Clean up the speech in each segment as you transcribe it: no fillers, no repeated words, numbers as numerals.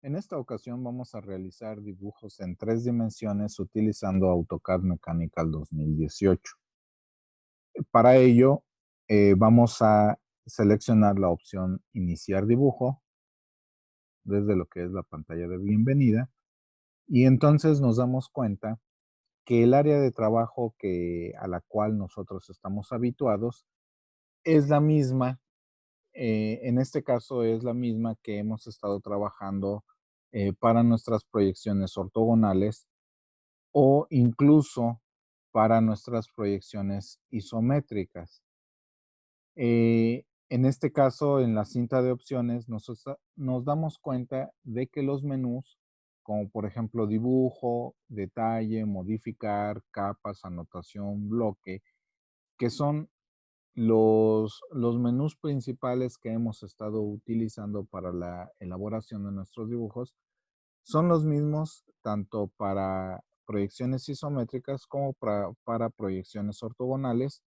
En esta ocasión vamos a realizar dibujos en 3 dimensiones utilizando AutoCAD Mechanical 2018. Para ello, vamos a seleccionar la opción Iniciar dibujo desde lo que es la pantalla de bienvenida y entonces nos damos cuenta que el área de trabajo a la cual nosotros estamos habituados es la misma. En este caso es la misma que hemos estado trabajando para nuestras proyecciones ortogonales o incluso para nuestras proyecciones isométricas. En este caso, en la cinta de opciones, nos damos cuenta de que los menús, como por ejemplo dibujo, detalle, modificar, capas, anotación, bloque, que son los menús principales que hemos estado utilizando para la elaboración de nuestros dibujos, son los mismos tanto para proyecciones isométricas como para proyecciones ortogonales,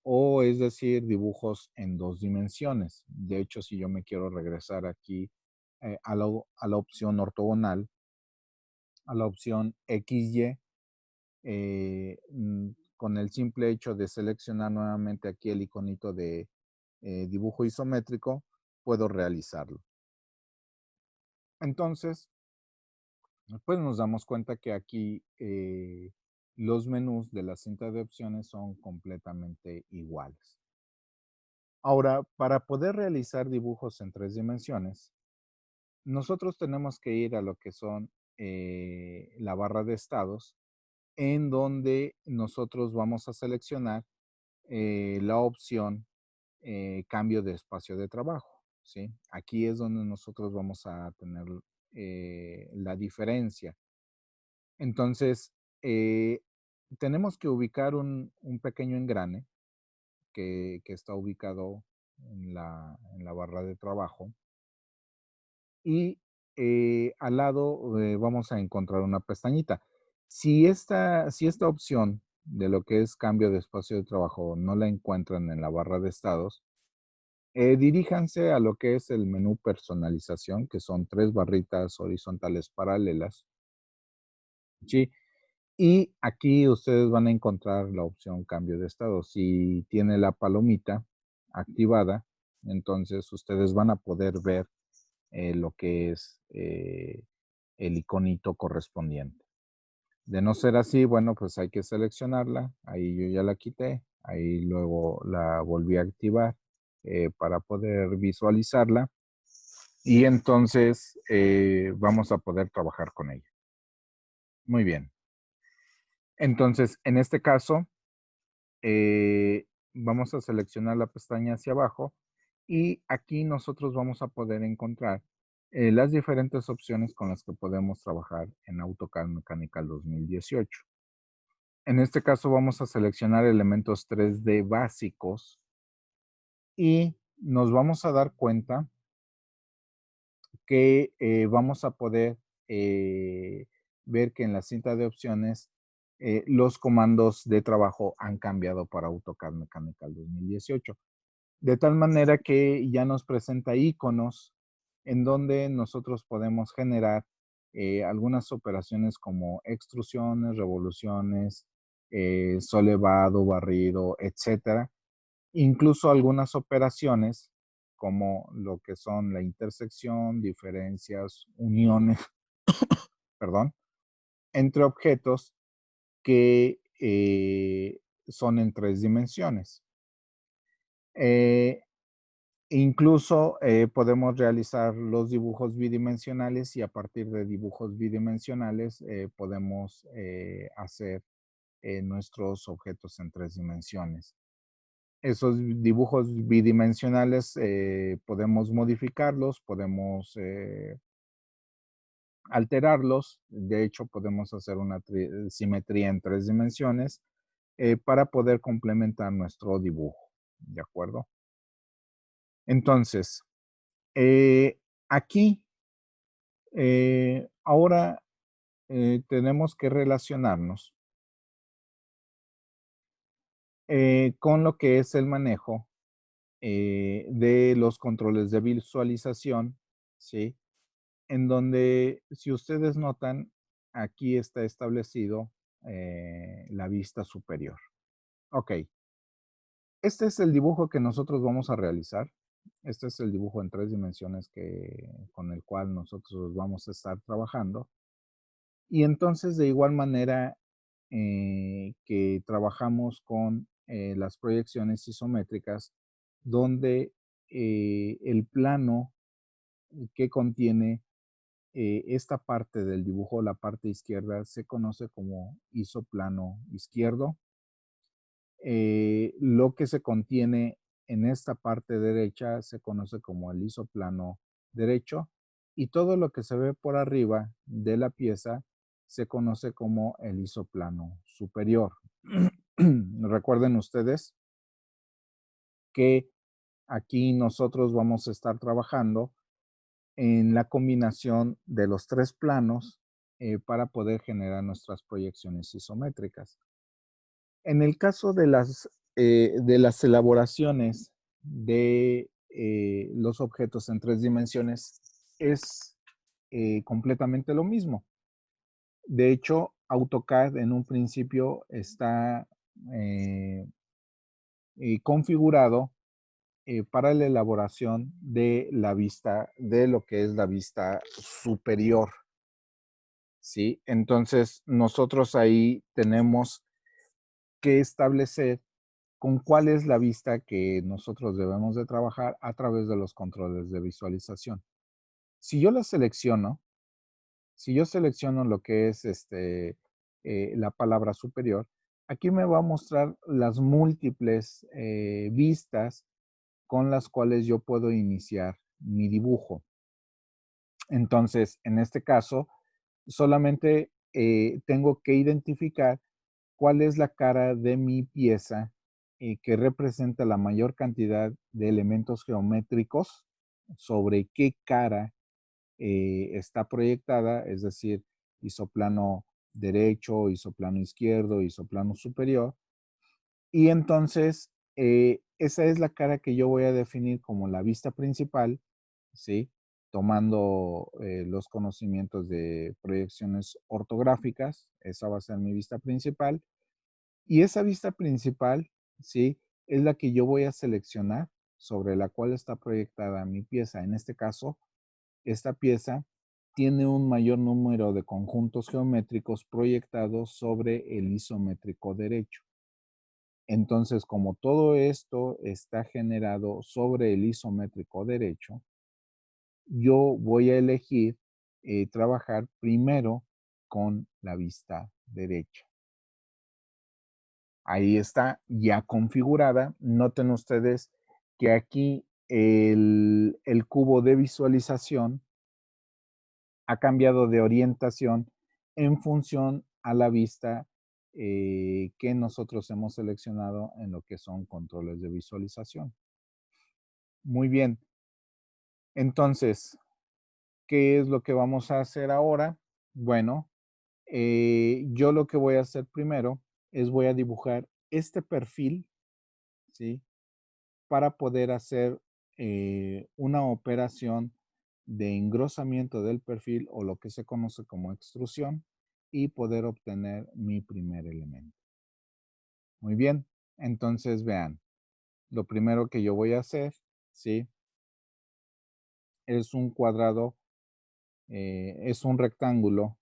o es decir, dibujos en 2 dimensiones. De hecho, si yo me quiero regresar aquí a la opción ortogonal, a la opción XY, con el simple hecho de seleccionar nuevamente aquí el iconito de dibujo isométrico, puedo realizarlo. Entonces, pues nos damos cuenta que aquí los menús de la cinta de opciones son completamente iguales. Ahora, para poder realizar dibujos en 3 dimensiones, nosotros tenemos que ir a lo que son la barra de estados, en donde nosotros vamos a seleccionar la opción cambio de espacio de trabajo, ¿sí? Aquí es donde nosotros vamos a tener la diferencia. Entonces, eh, tenemos que ubicar un pequeño engrane que está ubicado en la barra de trabajo y al lado vamos a encontrar una pestañita. Si esta opción de lo que es cambio de espacio de trabajo no la encuentran en la barra de estados, diríjanse a lo que es el menú personalización, que son 3 barritas horizontales paralelas, ¿sí? Y aquí ustedes van a encontrar la opción cambio de estado. Si tiene la palomita activada, entonces ustedes van a poder ver lo que es el iconito correspondiente. De no ser así, bueno, pues hay que seleccionarla. Ahí yo ya la quité. Ahí luego la volví a activar para poder visualizarla. Y entonces vamos a poder trabajar con ella. Muy bien. Entonces, en este caso, vamos a seleccionar la pestaña hacia abajo y aquí nosotros vamos a poder encontrar las diferentes opciones con las que podemos trabajar en AutoCAD Mechanical 2018. En este caso vamos a seleccionar elementos 3D básicos y nos vamos a dar cuenta que vamos a poder eh, ver que en la cinta de opciones los comandos de trabajo han cambiado para AutoCAD Mechanical 2018. De tal manera que ya nos presenta iconos en donde nosotros podemos generar algunas operaciones como extrusiones, revoluciones, solevado, barrido, etcétera. Incluso algunas operaciones como lo que son la intersección, diferencias, uniones, perdón, entre objetos que son en 3 dimensiones. Eh, Incluso podemos realizar los dibujos bidimensionales y a partir de dibujos bidimensionales podemos hacer nuestros objetos en 3 dimensiones. Esos dibujos bidimensionales podemos modificarlos, podemos alterarlos. De hecho, podemos hacer una simetría en 3 dimensiones para poder complementar nuestro dibujo. ¿De acuerdo? Entonces, aquí ahora tenemos que relacionarnos con lo que es el manejo de los controles de visualización, ¿sí? en donde, si ustedes notan, aquí está establecido la vista superior. Ok, este es el dibujo que nosotros vamos a realizar. Este es el dibujo en 3 dimensiones con el cual nosotros vamos a estar trabajando. Y entonces, de igual manera que trabajamos con las proyecciones isométricas, donde el plano que contiene esta parte del dibujo, la parte izquierda, se conoce como isoplano izquierdo. Lo que se contiene en esta parte derecha se conoce como el isoplano derecho y todo lo que se ve por arriba de la pieza se conoce como el isoplano superior. Recuerden ustedes que aquí nosotros vamos a estar trabajando en la combinación de los 3 planos para poder generar nuestras proyecciones isométricas. En el caso de las elaboraciones de los objetos en 3 dimensiones, es completamente lo mismo. De hecho, AutoCAD en un principio está eh, configurado para la elaboración de la vista, de lo que es la vista superior, ¿sí? Entonces, nosotros ahí tenemos que establecer con cuál es la vista que nosotros debemos de trabajar a través de los controles de visualización. Si yo la selecciono, si yo selecciono lo que es la palabra superior, aquí me va a mostrar las múltiples vistas con las cuales yo puedo iniciar mi dibujo. Entonces, en este caso, solamente tengo que identificar cuál es la cara de mi pieza que representa la mayor cantidad de elementos geométricos, sobre qué cara está proyectada, es decir, isoplano derecho, isoplano izquierdo, isoplano superior. Y entonces, esa es la cara que yo voy a definir como la vista principal, ¿sí? Tomando los conocimientos de proyecciones ortográficas, esa va a ser mi vista principal. Y esa vista principal, ¿sí? Es la que yo voy a seleccionar sobre la cual está proyectada mi pieza. En este caso, esta pieza tiene un mayor número de conjuntos geométricos proyectados sobre el isométrico derecho. Entonces, como todo esto está generado sobre el isométrico derecho, yo voy a elegir trabajar primero con la vista derecha. Ahí está ya configurada. Noten ustedes que aquí el cubo de visualización ha cambiado de orientación en función a la vista que nosotros hemos seleccionado en lo que son controles de visualización. Muy bien. Entonces, ¿qué es lo que vamos a hacer ahora? Bueno, yo lo que voy a hacer primero es voy a dibujar este perfil, ¿sí? Para poder hacer una operación de engrosamiento del perfil o lo que se conoce como extrusión y poder obtener mi primer elemento. Muy bien, entonces vean, lo primero que yo voy a hacer, ¿sí? Es un cuadrado, es un rectángulo.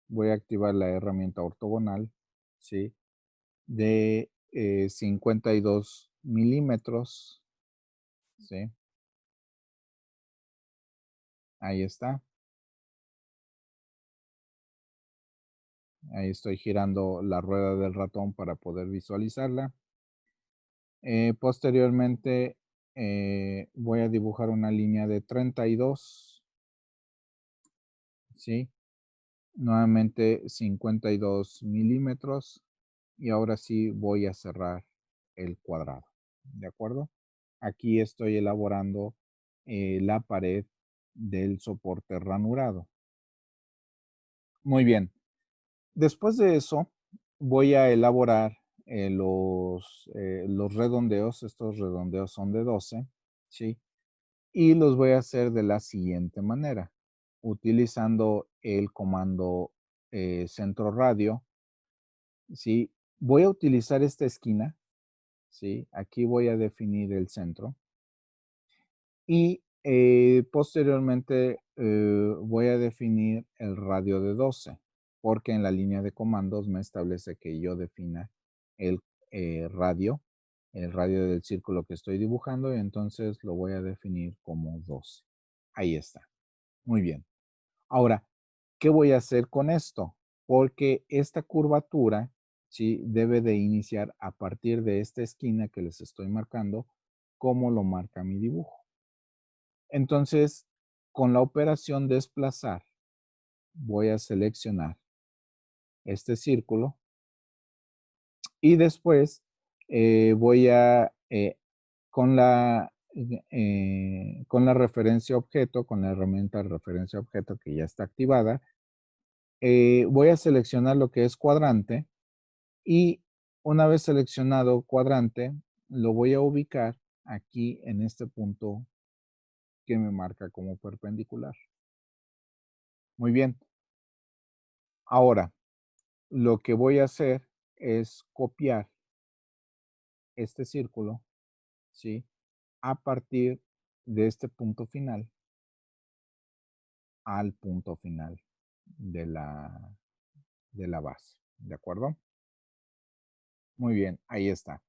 Voy a activar la herramienta ortogonal, ¿sí? De 52 milímetros, ¿sí? Ahí está. Ahí estoy girando la rueda del ratón para poder visualizarla. Posteriormente voy a dibujar una línea de 32, ¿sí? Nuevamente 52 milímetros y ahora sí voy a cerrar el cuadrado, ¿de acuerdo? Aquí estoy elaborando la pared del soporte ranurado. Muy bien. Después de eso, voy a elaborar los redondeos. Estos redondeos son de 12, ¿sí? y los voy a hacer de la siguiente manera, utilizando el comando centro radio, ¿sí? Voy a utilizar esta esquina, ¿sí? Aquí voy a definir el centro y posteriormente voy a definir el radio de 12, porque en la línea de comandos me establece que yo defina el radio, el radio del círculo que estoy dibujando, y entonces lo voy a definir como 12. Ahí está. Muy bien. Ahora, ¿qué voy a hacer con esto? Porque esta curvatura, ¿sí? Debe de iniciar a partir de esta esquina que les estoy marcando, como lo marca mi dibujo. Entonces, con la operación desplazar, voy a seleccionar este círculo y después voy a, con la referencia objeto, con la herramienta referencia objeto que ya está activada, voy a seleccionar lo que es cuadrante y una vez seleccionado cuadrante, lo voy a ubicar aquí en este punto que me marca como perpendicular. Muy bien. Ahora, lo que voy a hacer es copiar este círculo, ¿sí? A partir de este punto final al punto final de de la base, ¿de acuerdo? Muy bien, ahí está.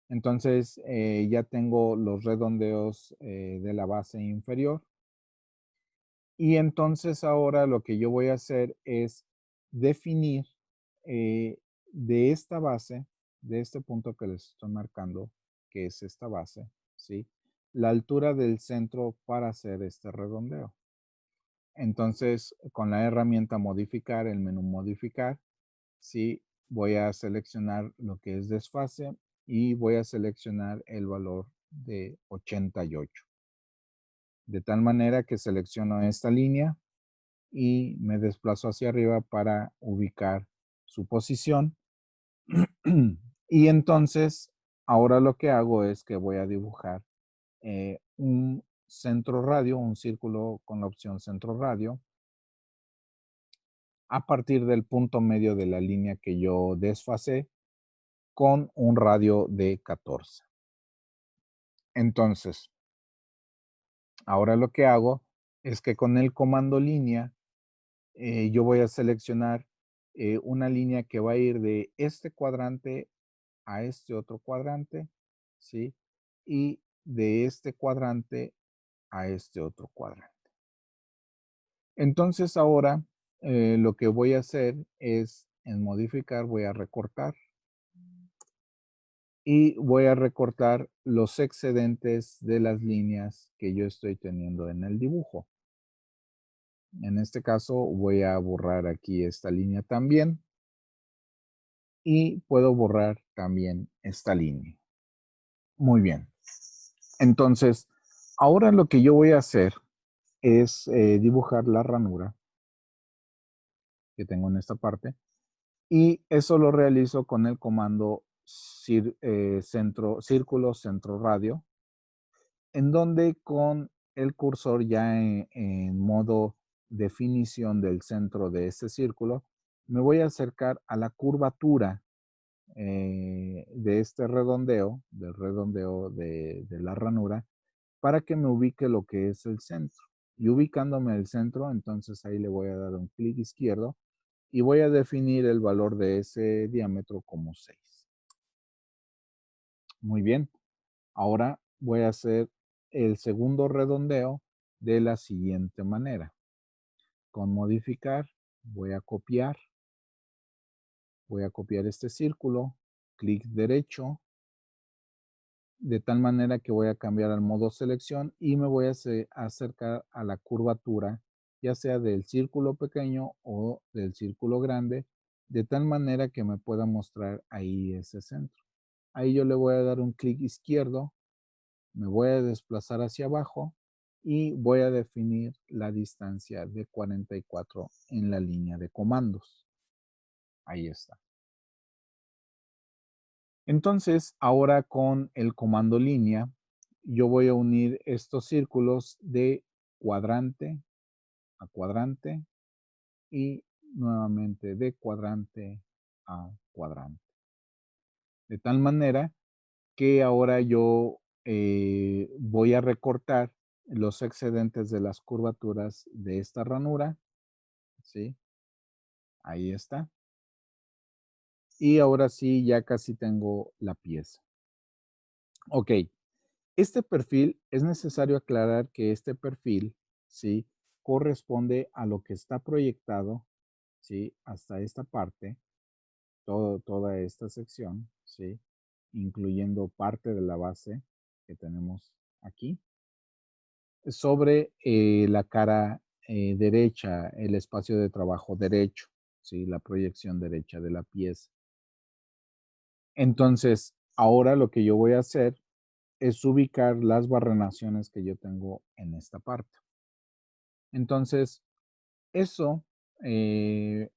Entonces, ya tengo los redondeos de la base inferior. Y entonces ahora lo que yo voy a hacer es definir eh, de esta base, de este punto que les estoy marcando, que es esta base, ¿sí? La altura del centro para hacer este redondeo. Entonces, con la herramienta modificar, el menú modificar, ¿sí? Voy a seleccionar lo que es desfase y voy a seleccionar el valor de 88. De tal manera que selecciono esta línea y me desplazo hacia arriba para ubicar su posición. Y entonces, ahora lo que hago es que voy a dibujar un centro radio, un círculo con la opción centro radio, a partir del punto medio de la línea que yo desfasé con un radio de 14. Entonces, ahora lo que hago es que con el comando línea, yo voy a seleccionar una línea que va a ir de este cuadrante a este otro cuadrante, ¿sí? Y de este cuadrante a este otro cuadrante. Entonces ahora lo que voy a hacer es en modificar, voy a recortar y voy a recortar los excedentes de las líneas que yo estoy teniendo en el dibujo. En este caso voy a borrar aquí esta línea también y puedo borrar también esta línea. Muy bien. Entonces, ahora lo que yo voy a hacer es dibujar la ranura que tengo en esta parte y eso lo realizo con el comando círculo centro radio, en donde con el cursor ya en modo definición del centro de ese círculo, me voy a acercar a la curvatura de este redondeo, del redondeo de la ranura, para que me ubique lo que es el centro. Y ubicándome el centro, entonces ahí le voy a dar un clic izquierdo y voy a definir el valor de ese diámetro como 6. Muy bien. Ahora voy a hacer el segundo redondeo de la siguiente manera. Con modificar, voy a copiar este círculo, clic derecho, de tal manera que voy a cambiar al modo selección y me voy a acercar a la curvatura, ya sea del círculo pequeño o del círculo grande, de tal manera que me pueda mostrar ahí ese centro. Ahí yo le voy a dar un clic izquierdo, me voy a desplazar hacia abajo y voy a definir la distancia de 44 en la línea de comandos. Ahí está. Entonces, ahora con el comando línea, yo voy a unir estos círculos de cuadrante a cuadrante y nuevamente de cuadrante a cuadrante. De tal manera que ahora yo voy a recortar los excedentes de las curvaturas de esta ranura, ¿sí? Ahí está. Y ahora sí, ya casi tengo la pieza. Ok, este perfil, es necesario aclarar que este perfil, ¿sí? Corresponde a lo que está proyectado, ¿sí? Hasta esta parte, toda esta sección, ¿sí? Incluyendo parte de la base que tenemos aquí, sobre la cara derecha, el espacio de trabajo derecho, ¿sí? La proyección derecha de la pieza. Entonces, ahora lo que yo voy a hacer es ubicar las barrenaciones que yo tengo en esta parte. Entonces, eso eh,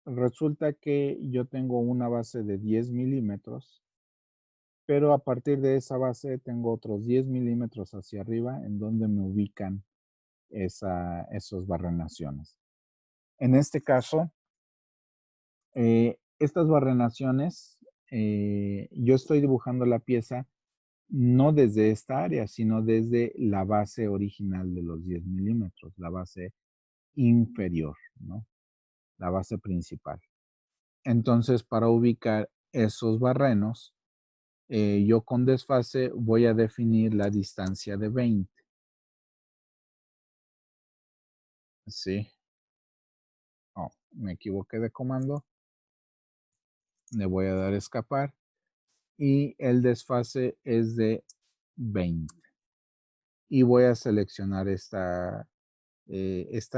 resulta que yo tengo una base de 10 milímetros, pero a partir de esa base tengo otros 10 milímetros hacia arriba en donde me ubican esas barrenaciones. En este caso, estas barrenaciones, yo estoy dibujando la pieza no desde esta área, sino desde la base original de los 10 milímetros, la base inferior, ¿no? La base principal. Entonces, para ubicar esos barrenos, yo con desfase voy a definir la distancia de 20. Sí. Oh, me equivoqué de comando. Le voy a dar escapar. Y el desfase es de 20. Y voy a seleccionar esta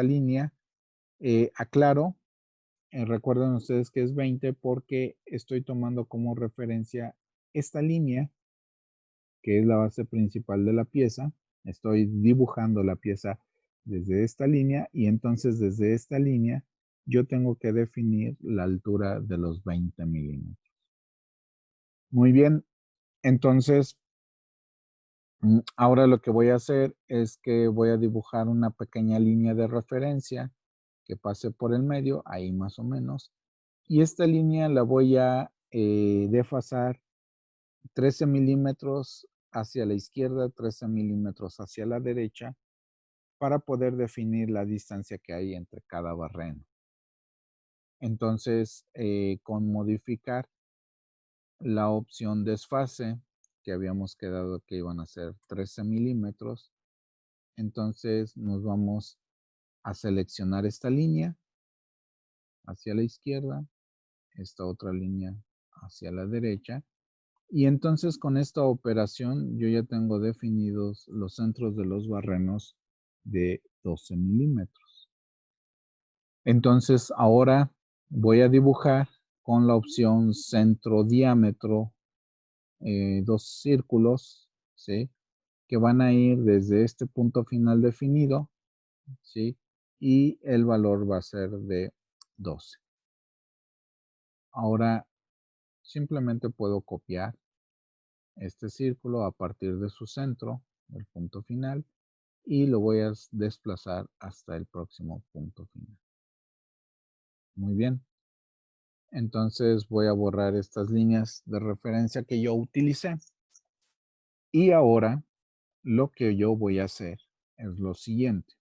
línea. Aclaro, recuerden ustedes que es 20 porque estoy tomando como referencia esta línea, que es la base principal de la pieza. Estoy dibujando la pieza desde esta línea y entonces desde esta línea yo tengo que definir la altura de los 20 milímetros. Muy bien, entonces ahora lo que voy a hacer es que voy a dibujar una pequeña línea de referencia que pase por el medio, ahí más o menos, y esta línea la voy a desfasar 13 milímetros hacia la izquierda, 13 milímetros hacia la derecha, para poder definir la distancia que hay entre cada barreno. Entonces, con modificar la opción desfase, que habíamos quedado que iban a ser 13 milímetros, entonces nos vamos a seleccionar esta línea hacia la izquierda, esta otra línea hacia la derecha. Y entonces con esta operación yo ya tengo definidos los centros de los barrenos de 12 milímetros. Entonces ahora voy a dibujar con la opción centro diámetro dos círculos, ¿sí? Que van a ir desde este punto final definido, ¿sí? Y el valor va a ser de 12. Ahora simplemente puedo copiar este círculo a partir de su centro, el punto final, y lo voy a desplazar hasta el próximo punto final. Muy bien. Entonces voy a borrar estas líneas de referencia que yo utilicé. Y ahora lo que yo voy a hacer es lo siguiente.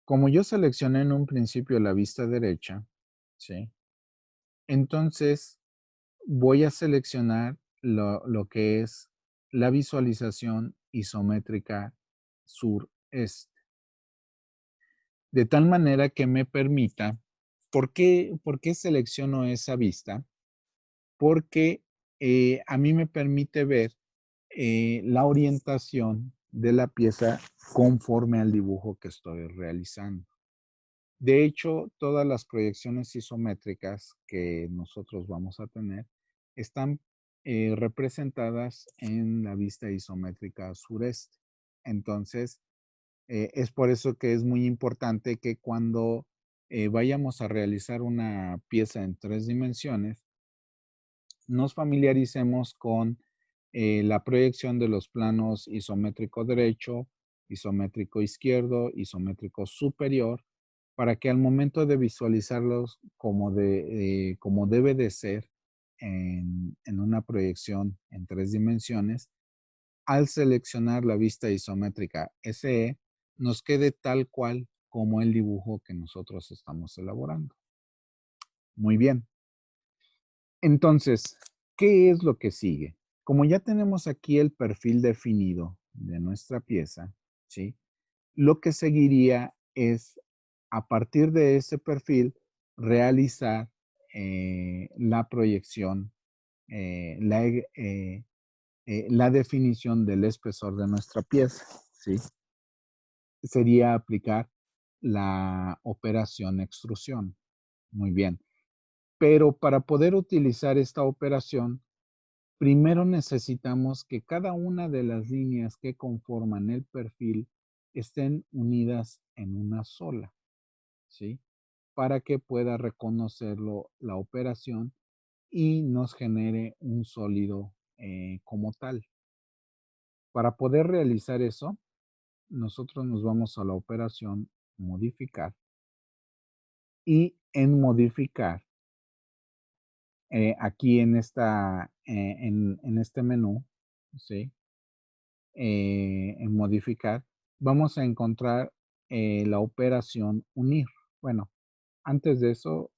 Como yo seleccioné en un principio la vista derecha, ¿sí? Entonces voy a seleccionar lo que es la visualización isométrica sur-este, de tal manera que me permita, ¿por qué selecciono esa vista? Porque a mí me permite ver la orientación de la pieza conforme al dibujo que estoy realizando. De hecho, todas las proyecciones isométricas que nosotros vamos a tener están representadas en la vista isométrica sureste. Entonces, es por eso que es muy importante que cuando vayamos a realizar una pieza en 3 dimensiones, nos familiaricemos con la proyección de los planos isométrico derecho, isométrico izquierdo, isométrico superior, para que al momento de visualizarlos como debe de ser en una proyección en 3 dimensiones, al seleccionar la vista isométrica SE, nos quede tal cual como el dibujo que nosotros estamos elaborando. Muy bien. Entonces, ¿qué es lo que sigue? Como ya tenemos aquí el perfil definido de nuestra pieza, ¿sí? Lo que seguiría es, a partir de ese perfil, realizar la proyección, eh, la, eh, la definición del espesor de nuestra pieza, ¿sí? Sería aplicar la operación extrusión. Muy bien. Pero para poder utilizar esta operación, primero necesitamos que cada una de las líneas que conforman el perfil estén unidas en una sola, ¿sí? Para que pueda reconocerlo la operación y nos genere un sólido como tal. Para poder realizar eso, nosotros nos vamos a la operación modificar y en modificar, aquí en, en este menú, ¿sí? En modificar, vamos a encontrar la operación unir. Bueno, antes de eso,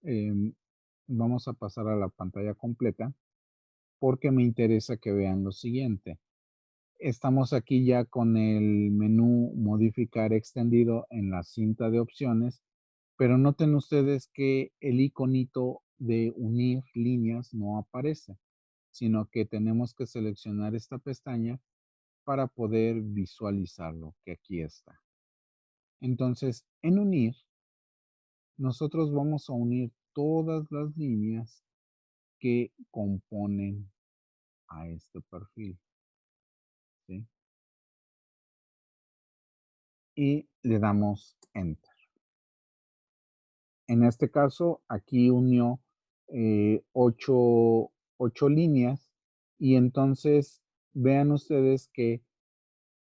vamos a pasar a la pantalla completa porque me interesa que vean lo siguiente. Estamos aquí ya con el menú modificar extendido en la cinta de opciones, pero noten ustedes que el iconito de unir líneas no aparece, sino que tenemos que seleccionar esta pestaña para poder visualizarlo, que aquí está. Entonces, en unir, nosotros vamos a unir todas las líneas que componen a este perfil, ¿sí? Y le damos Enter. En este caso, aquí unió 8 líneas y entonces vean ustedes que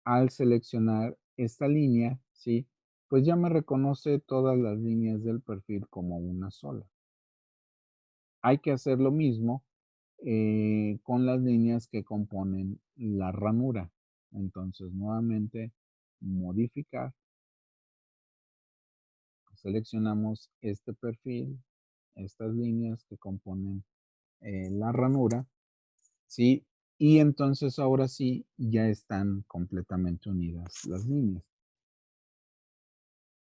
al seleccionar esta línea, ¿sí? Pues ya me reconoce todas las líneas del perfil como una sola. Hay que hacer lo mismo con las líneas que componen la ranura. Entonces, nuevamente, modificar, seleccionamos este perfil, estas líneas que componen la ranura, ¿sí? Y entonces ahora sí ya están completamente unidas las líneas.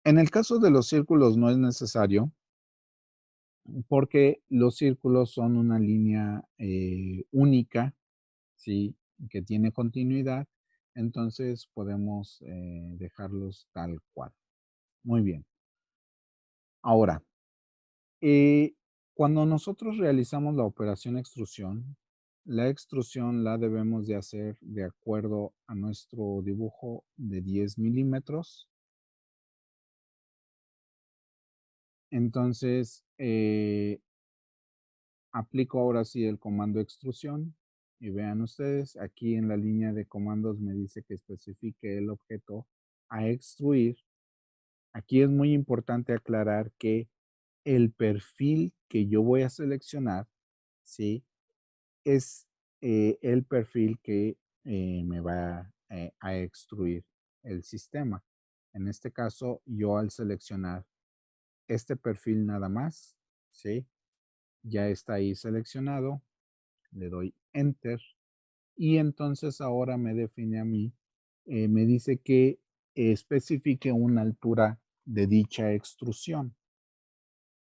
En el caso de los círculos no es necesario porque los círculos son una línea única, ¿sí? Que tiene continuidad, entonces podemos dejarlos tal cual. Muy bien. Ahora, eh, cuando nosotros realizamos la operación extrusión, la extrusión la debemos de hacer de acuerdo a nuestro dibujo de 10 milímetros. Entonces, aplico ahora sí el comando extrusión y vean ustedes, aquí en la línea de comandos me dice que especifique el objeto a extruir. Aquí es muy importante aclarar que el perfil que yo voy a seleccionar, ¿sí? Es el perfil que me va a extruir el sistema. En este caso, yo al seleccionar este perfil nada más, ¿sí? Ya está ahí seleccionado, le doy Enter y entonces ahora me define a mí, me dice que especifique una altura de dicha extrusión.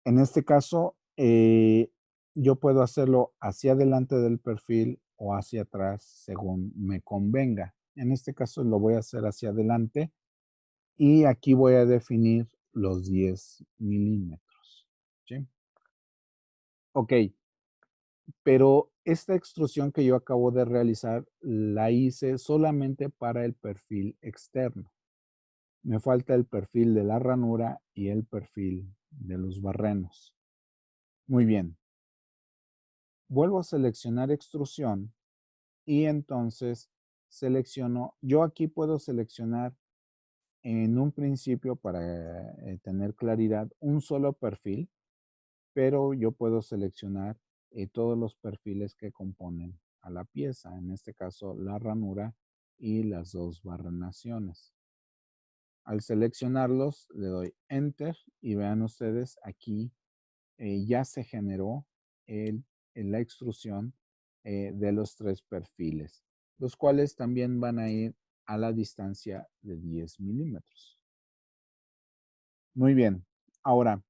En este caso, yo puedo hacerlo hacia adelante del perfil o hacia atrás según me convenga. En este caso lo voy a hacer hacia adelante y aquí voy a definir los 10 milímetros. ¿Sí? Ok, pero esta extrusión que yo acabo de realizar la hice solamente para el perfil externo. Me falta el perfil de la ranura y el perfil de los barrenos. Muy bien. Vuelvo a seleccionar extrusión y entonces selecciono, yo aquí puedo seleccionar en un principio para tener claridad un solo perfil, pero yo puedo seleccionar todos los perfiles que componen a la pieza, en este caso la ranura y las dos barrenaciones. Al seleccionarlos, le doy Enter y vean ustedes aquí ya se generó el, la extrusión de los tres perfiles, los cuales también van a ir a la distancia de 10 milímetros. Muy bien. Ahora,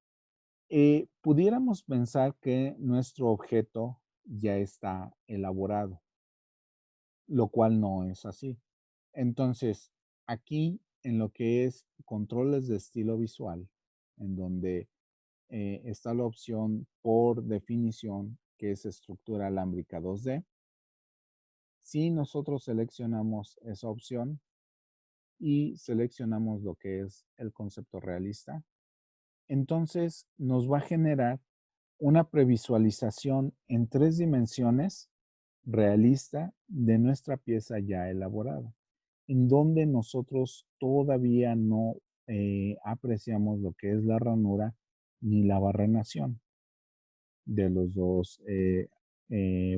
pudiéramos pensar que nuestro objeto ya está elaborado, lo cual no es así. Entonces, aquí en lo que es controles de estilo visual, en donde está la opción por definición, que es estructura alámbrica 2D. Si nosotros seleccionamos esa opción y seleccionamos lo que es el concepto realista, entonces nos va a generar una previsualización en 3 dimensiones realista de nuestra pieza ya elaborada, en donde nosotros todavía no apreciamos lo que es la ranura ni la barrenación de los dos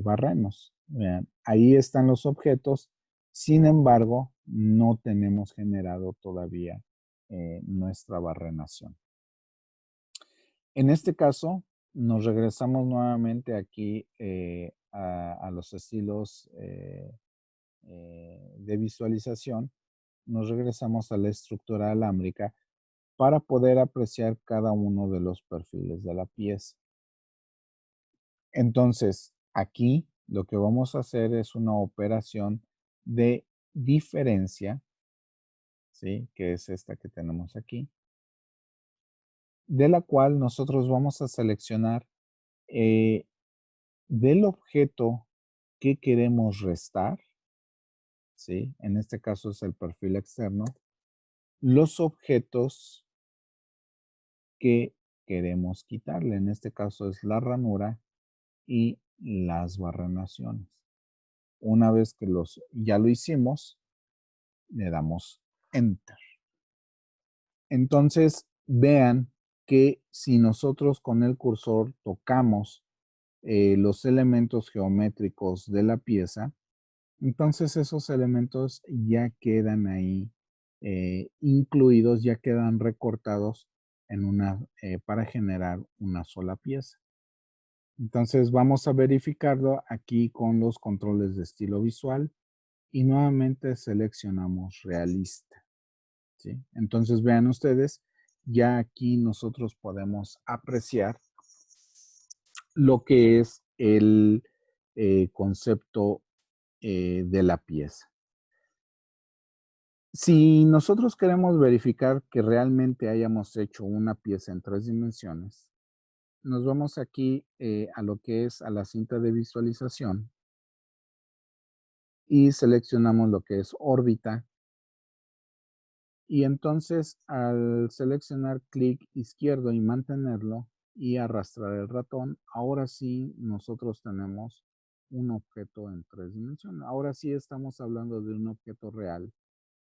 barrenos. Vean, ahí están los objetos, sin embargo, no tenemos generado todavía nuestra barrenación. En este caso, nos regresamos nuevamente aquí a los estilos de visualización. Nos regresamos a la estructura alámbrica para poder apreciar cada uno de los perfiles de la pieza. Entonces, aquí lo que vamos a hacer es una operación de diferencia, ¿sí? Que es esta que tenemos aquí, de la cual nosotros vamos a seleccionar eh, del objeto que queremos restar, ¿sí? En este caso es el perfil externo, los objetos que queremos quitarle. En este caso es la ranura y las barrenaciones. Una vez que ya lo hicimos, le damos Enter. Entonces, vean que si nosotros con el cursor tocamos los elementos geométricos de la pieza, entonces esos elementos ya quedan ahí incluidos, ya quedan recortados para generar una sola pieza. Entonces vamos a verificarlo aquí con los controles de estilo visual y nuevamente seleccionamos realista. ¿Sí? Entonces vean ustedes, ya aquí nosotros podemos apreciar lo que es el concepto de la pieza. Si nosotros queremos verificar que realmente hayamos hecho una pieza en 3 dimensiones, nos vamos aquí a lo que es a la cinta de visualización y seleccionamos lo que es órbita. Y entonces al seleccionar clic izquierdo y mantenerlo y arrastrar el ratón, ahora sí nosotros tenemos un objeto en 3 dimensiones. Ahora sí estamos hablando de un objeto real,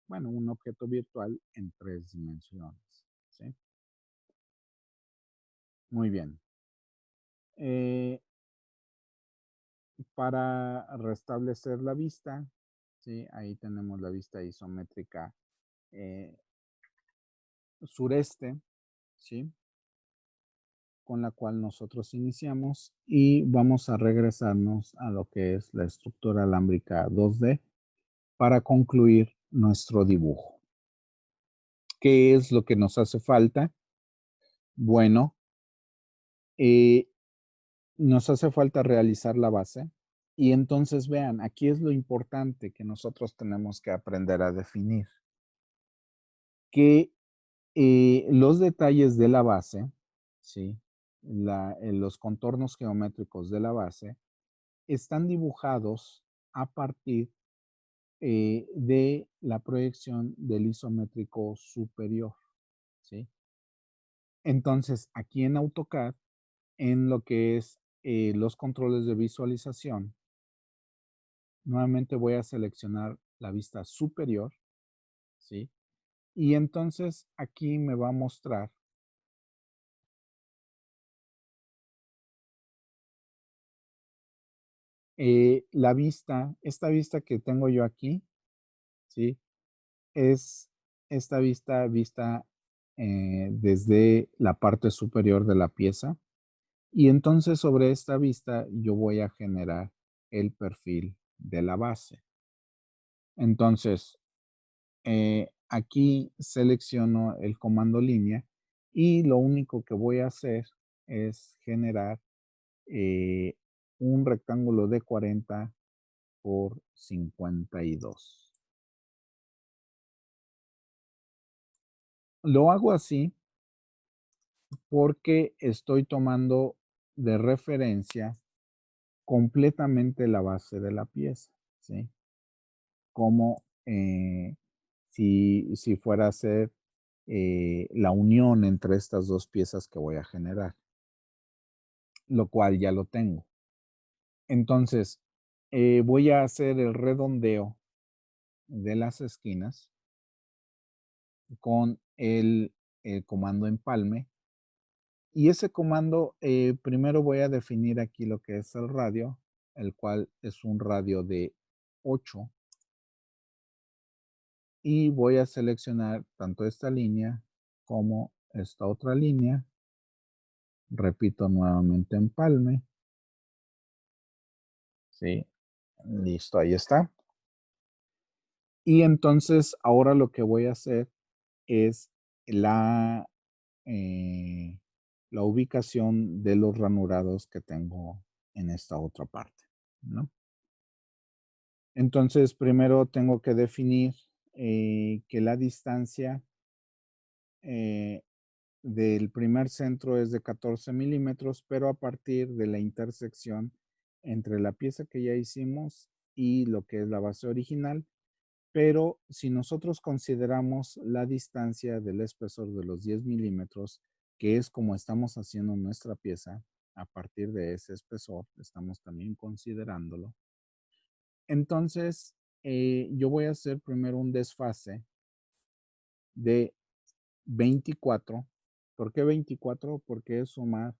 bueno, un objeto virtual en 3 dimensiones. ¿Sí? Muy bien. Eh, para restablecer la vista, ¿sí? Ahí tenemos la vista isométrica eh, sureste, ¿sí? Con la cual nosotros iniciamos y vamos a regresarnos a lo que es la estructura alámbrica 2D para concluir nuestro dibujo. ¿Qué es lo que nos hace falta? Bueno, eh, nos hace falta realizar la base y entonces vean, aquí es lo importante que nosotros tenemos que aprender a definir, que los detalles de la base, ¿sí? Los contornos geométricos de la base están dibujados a partir de la proyección del isométrico superior, ¿sí? Entonces, aquí en AutoCAD, en lo que es los controles de visualización, nuevamente voy a seleccionar la vista superior, ¿sí? Y entonces aquí me va a mostrar la vista, esta vista que tengo yo aquí, ¿sí? Es esta vista desde la parte superior de la pieza. Y entonces sobre esta vista yo voy a generar el perfil de la base. Entonces, aquí selecciono el comando línea y lo único que voy a hacer es generar eh, un rectángulo de 40 por 52. Lo hago así porque estoy tomando de referencia completamente la base de la pieza, ¿sí? Como si fuera a ser la unión entre estas dos piezas que voy a generar, lo cual ya lo tengo. Entonces, voy a hacer el redondeo de las esquinas con el comando empalme. Y ese comando, primero voy a definir aquí lo que es el radio, el cual es un radio de 8. Y voy a seleccionar tanto esta línea como esta otra línea. Repito nuevamente empalme. Sí, listo, ahí está. Y entonces ahora lo que voy a hacer es la, eh, la ubicación de los ranurados que tengo en esta otra parte, ¿no? Entonces, primero tengo que definir que la distancia del primer centro es de 14 milímetros, pero a partir de la intersección entre la pieza que ya hicimos y lo que es la base original. Pero si nosotros consideramos la distancia del espesor de los 10 milímetros, que es como estamos haciendo nuestra pieza, a partir de ese espesor, estamos también considerándolo. Entonces, yo voy a hacer primero un desfase de 24. ¿Por qué 24? Porque es sumar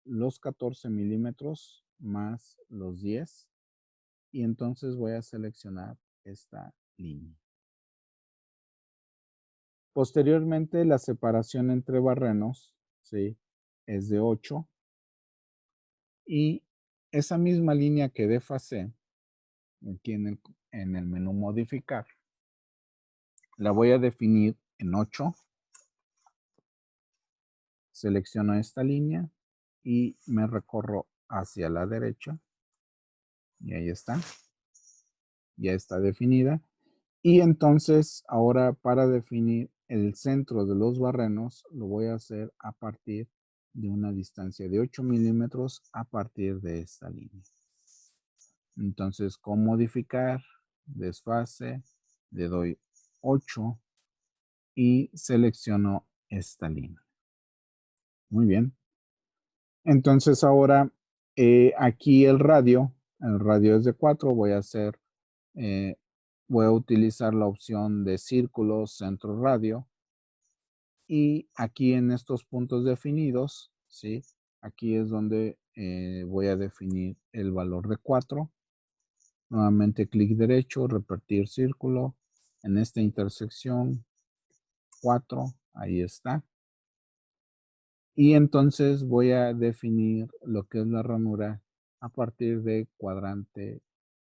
los 14 milímetros más los 10. Y entonces voy a seleccionar esta línea. Posteriormente, la separación entre barrenos, ¿sí? Es de 8. Y esa misma línea que desfasé aquí en el menú modificar, la voy a definir en 8. Selecciono esta línea y me recorro hacia la derecha. Y ahí está. Ya está definida. Y entonces, ahora para definir el centro de los barrenos, lo voy a hacer a partir de una distancia de 8 milímetros a partir de esta línea. Entonces, con modificar, desfase, le doy 8 y selecciono esta línea. Muy bien. Entonces, ahora aquí el radio es de 4, eh, voy a utilizar la opción de círculo, centro, radio. Y aquí en estos puntos definidos, ¿sí? Aquí es donde voy a definir el valor de 4. Nuevamente clic derecho, repetir círculo. En esta intersección, 4, ahí está. Y entonces voy a definir lo que es la ranura a partir de cuadrante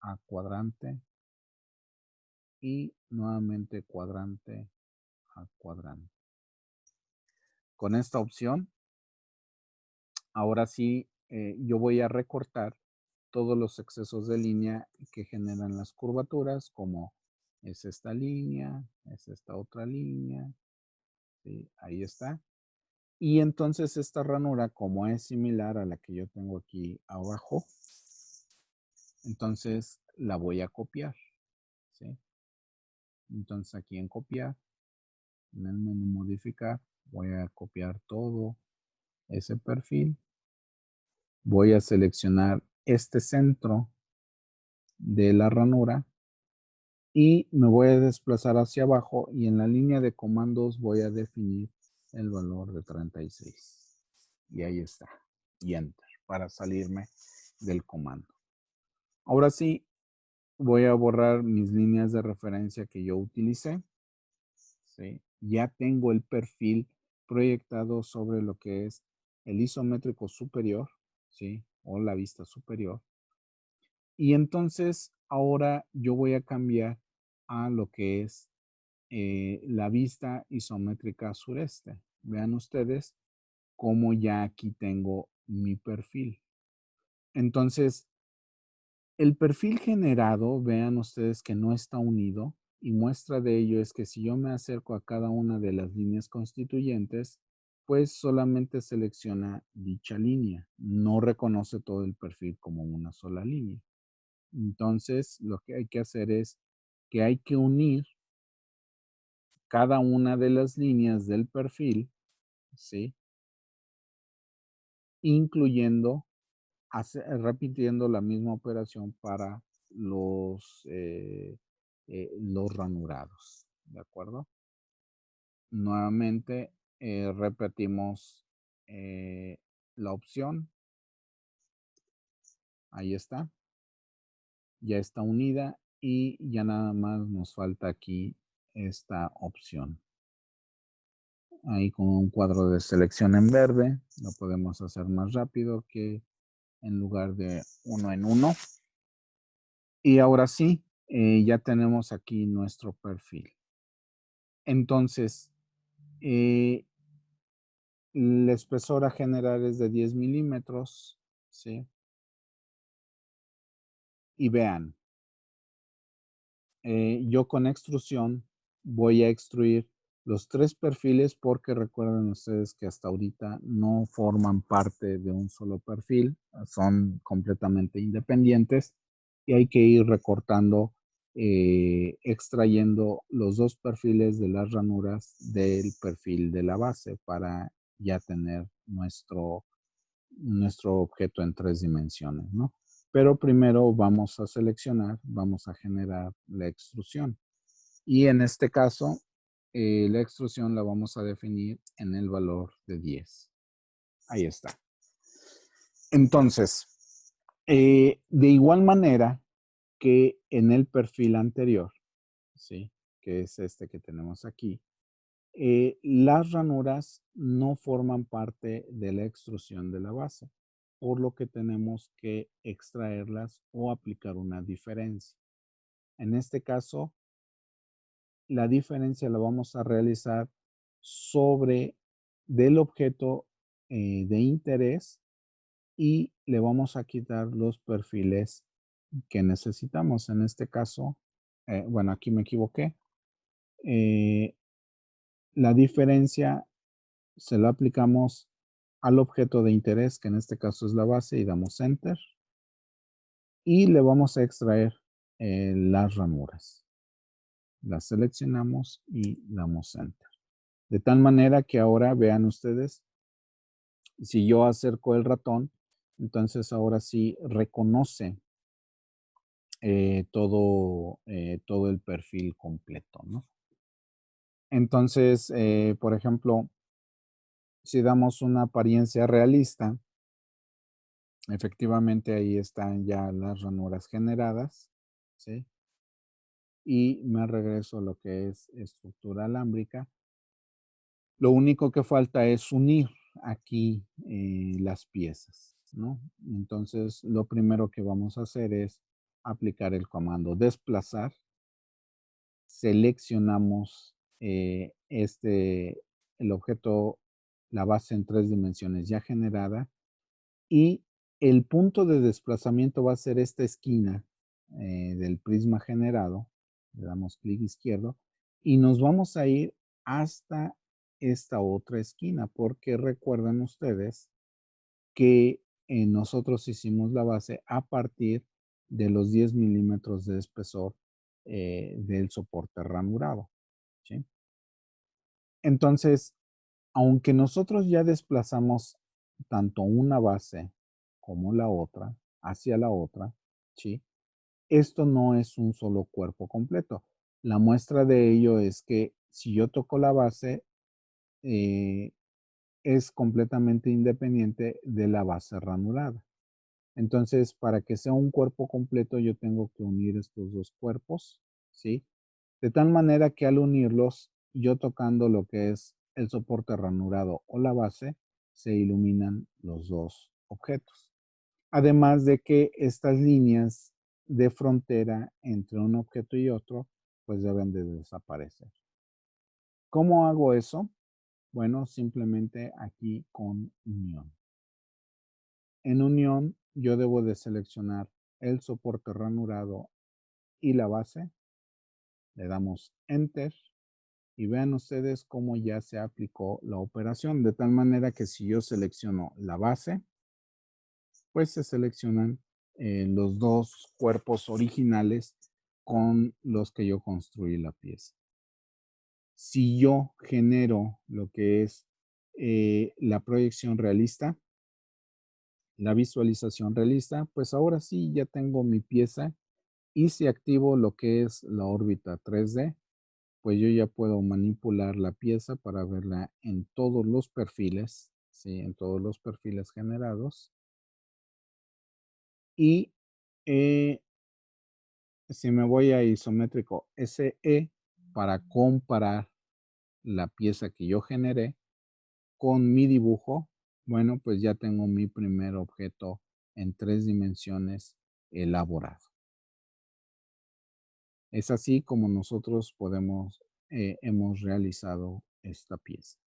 a cuadrante y nuevamente cuadrante a cuadrante. Con esta opción, ahora sí, yo voy a recortar todos los excesos de línea que generan las curvaturas, como es esta línea, es esta otra línea, ¿sí? Ahí está. Y entonces esta ranura, como es similar a la que yo tengo aquí abajo, entonces la voy a copiar, ¿sí? Entonces aquí en copiar, en el menú modificar, voy a copiar todo ese perfil. Voy a seleccionar este centro de la ranura y me voy a desplazar hacia abajo y en la línea de comandos voy a definir el valor de 36. Y ahí está. Y enter para salirme del comando. Ahora sí, voy a borrar mis líneas de referencia que yo utilicé. ¿Sí? Ya tengo el perfil proyectado sobre lo que es el isométrico superior, ¿sí? O la vista superior. Y entonces ahora yo voy a cambiar a lo que es la vista isométrica sureste. Vean ustedes cómo ya aquí tengo mi perfil. Entonces, el perfil generado, vean ustedes que no está unido y muestra de ello es que si yo me acerco a cada una de las líneas constituyentes, pues solamente selecciona dicha línea, no reconoce todo el perfil como una sola línea. Entonces, lo que hay que hacer es que hay que unir cada una de las líneas del perfil, ¿sí? Incluyendo, repitiendo la misma operación para los ranurados, ¿de acuerdo? Nuevamente repetimos la opción, ahí ya está unida y ya nada más nos falta aquí esta opción. Ahí con un cuadro de selección en verde, lo podemos hacer más rápido que en lugar de uno en uno. Y ahora sí, ya tenemos aquí nuestro perfil. Entonces, el espesor a generar es de 10 milímetros, ¿sí? Y vean, yo con extrusión voy a extruir los tres perfiles porque recuerden ustedes que hasta ahorita no forman parte de un solo perfil, son completamente independientes y hay que ir recortando, extrayendo los dos perfiles de las ranuras del perfil de la base para ya tener nuestro objeto en tres dimensiones, ¿no? Pero primero vamos a seleccionar, vamos a generar la extrusión. Y en este caso, la extrusión la vamos a definir en el valor de 10. Ahí está. Entonces, de igual manera que en el perfil anterior, ¿sí? Que es este que tenemos aquí, las ranuras no forman parte de la extrusión de la base, por lo que tenemos que extraerlas o aplicar una diferencia. En este caso, la diferencia la vamos a realizar sobre del objeto de interés y le vamos a quitar los perfiles que necesitamos. En este caso, bueno, aquí me equivoqué. Eh, la diferencia se la aplicamos al objeto de interés, que en este caso es la base, y damos Enter. Y le vamos a extraer las ranuras. Las seleccionamos y damos Enter. De tal manera que ahora vean ustedes, si yo acerco el ratón, entonces ahora sí reconoce todo el perfil completo, ¿no? Entonces, por ejemplo, si damos una apariencia realista, efectivamente ahí están ya las ranuras generadas, ¿sí? Y me regreso a lo que es estructura alámbrica. Lo único que falta es unir aquí las piezas, ¿no? Entonces, lo primero que vamos a hacer es aplicar el comando desplazar. Seleccionamos el objeto, la base en tres dimensiones ya generada y el punto de desplazamiento va a ser esta esquina del prisma generado. Le damos clic izquierdo y nos vamos a ir hasta esta otra esquina, porque recuerden ustedes que nosotros hicimos la base a partir de los 10 milímetros de espesor del soporte ranurado. ¿Sí? Entonces, aunque nosotros ya desplazamos tanto una base como la otra hacia la otra, ¿sí? Esto no es un solo cuerpo completo. La muestra de ello es que si yo toco la base, eh, es completamente independiente de la base ranurada. Entonces, para que sea un cuerpo completo, yo tengo que unir estos dos cuerpos, ¿sí? De tal manera que al unirlos, yo tocando lo que es el soporte ranurado o la base, se iluminan los dos objetos. Además de que estas líneas de frontera entre un objeto y otro, pues deben de desaparecer. ¿Cómo hago eso? Bueno, simplemente aquí con unión. En unión, yo debo de seleccionar el soporte ranurado y la base, le damos Enter y vean ustedes cómo ya se aplicó la operación, de tal manera que si yo selecciono la base, pues se seleccionan los dos cuerpos originales con los que yo construí la pieza. Si yo genero lo que es la proyección realista, la visualización realista, pues ahora sí ya tengo mi pieza y si activo lo que es la órbita 3D, pues yo ya puedo manipular la pieza para verla en todos los perfiles, ¿sí? En todos los perfiles generados. Y eh, si me voy a isométrico SE para comparar la pieza que yo generé con mi dibujo, bueno, pues ya tengo mi primer objeto en 3 dimensiones elaborado. Es así como nosotros hemos realizado esta pieza.